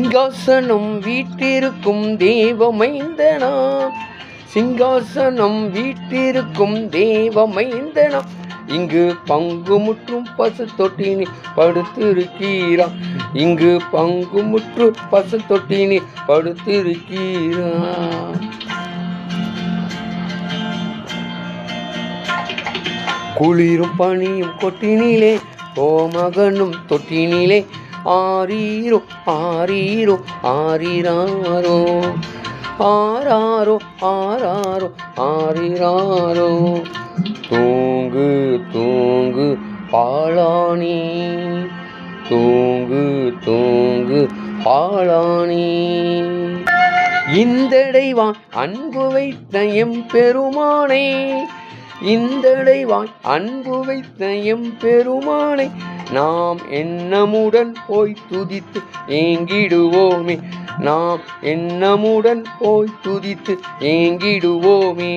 சிங்காசனம் வீட்டிருக்கும் தேவமைந்தனா, சிங்காசனம் வீட்டிருக்கும் தேவமைந்தனா, இங்கு பங்குமுற்றும் பசு தொட்டினி படுத்திருக்கீரா, இங்கு பங்குமுற்று பசு தொட்டினி படுத்திருக்கீரா. குளிரும் பனியும் கொட்டினிலே கோமகனும் தொட்டினிலே ஆரீரோ ஆரீரோ ஆரீராரோ ஆராரோ ஆராரோ ஆரீராரோ. தூங்கு தூங்கு பாளானி, தூங்கு தூங்கு பாளானி. இந்தடைவான் அன்பு வைத்த எம்பெருமானை, இந்தடைவான் அன்பு வைத்த எம்பெருமானை, நாம் எண்ணமுடன் போய் துதித்து ஏங்கிடுவோமே, நாம் எண்ணமுடன் போய் துதித்து ஏங்கிடுவோமே.